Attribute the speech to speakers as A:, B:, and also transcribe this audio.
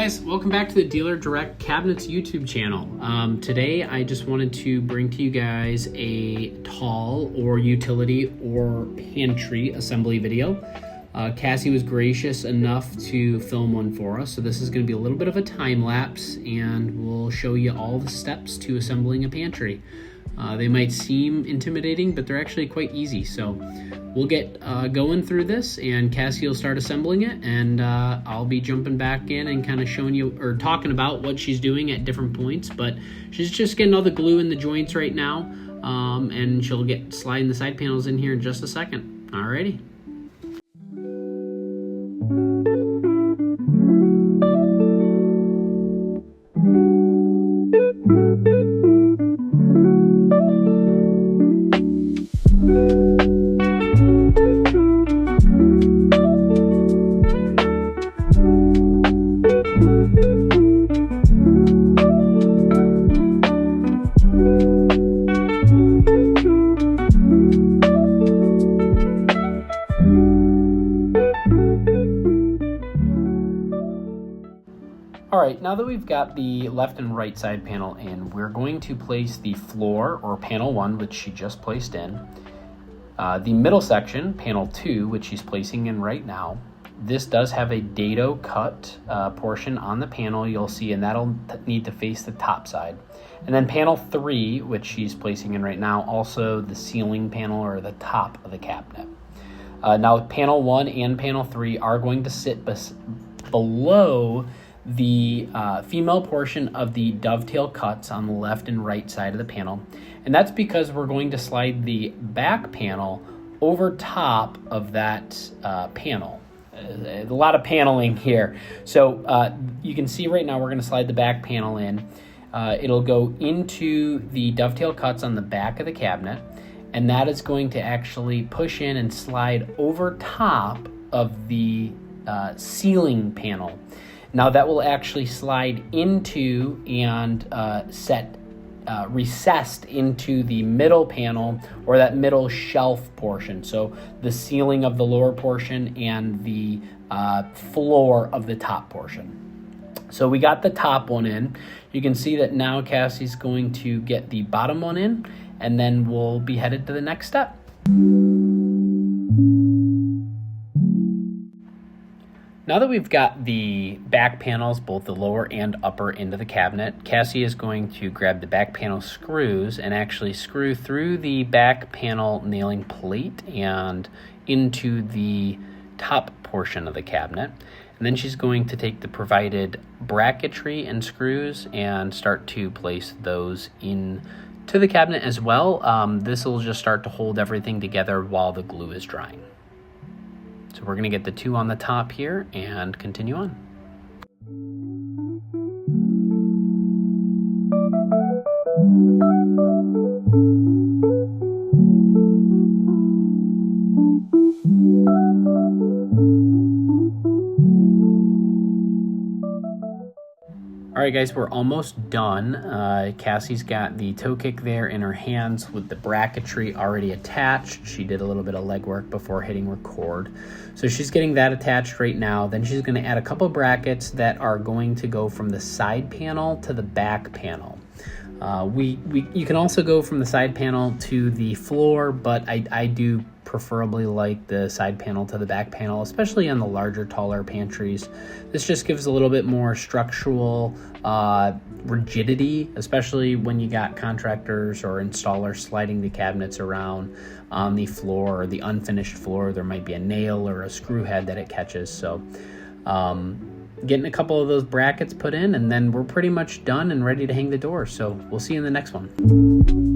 A: guys, welcome back to the Dealer Direct Cabinets YouTube channel. Today I just wanted to bring to you guys a tall or utility or pantry assembly video. Cassie was gracious enough to film one for us, so this is going to be a little bit of a time lapse and we'll show you all the steps to assembling a pantry. They might seem intimidating, but they're actually quite easy. So we'll get going through this, and Cassie will start assembling it, and I'll be jumping back in and kind of showing you or talking about what she's doing at different points. But she's just getting all the glue in the joints right now, and she'll get sliding the side panels in here in just a second. Alrighty. Alright, now that we've got the left and right side panel in, we're going to place the floor, or panel 1, which she just placed in, the middle section, panel 2, which she's placing in right now. This does have a dado cut portion on the panel, you'll see, and that'll need to face the top side. And then panel 3, which she's placing in right now, also the ceiling panel or the top of the cabinet. Now panel 1 and panel 3 are going to sit below the female portion of the dovetail cuts on the left and right side of the panel, and that's because we're going to slide the back panel over top of that panel. A lot of paneling here, so you can see right now we're going to slide the back panel in. It'll go into the dovetail cuts on the back of the cabinet, and that is going to actually push in and slide over top of the ceiling panel. Now that will actually slide into and recessed into the middle panel, or that middle shelf portion. So the ceiling of the lower portion and the floor of the top portion. So we got the top one in. You can see that now Cassie's going to get the bottom one in, and then we'll be headed to the next step. Now that we've got the back panels, both the lower and upper, into the cabinet, Cassie is going to grab the back panel screws and actually screw through the back panel nailing plate and into the top portion of the cabinet. And then she's going to take the provided bracketry and screws and start to place those in to the cabinet as well. This will just start to hold everything together while the glue is drying. So we're going to get the 2 on the top here and continue on. Alright guys, we're almost done. Cassie's got the toe kick there in her hands with the bracketry already attached. She did a little bit of legwork before hitting record. So she's getting that attached right now. Then she's going to add a couple brackets that are going to go from the side panel to the back panel. You can also go from the side panel to the floor, but I do preferably like the side panel to the back panel, especially on the larger, taller pantries. This just gives a little bit more structural rigidity, especially when you got contractors or installers sliding the cabinets around on the floor or the unfinished floor. There might be a nail or a screw head that it catches. So getting a couple of those brackets put in, and then we're pretty much done and ready to hang the door. So we'll see you in the next one.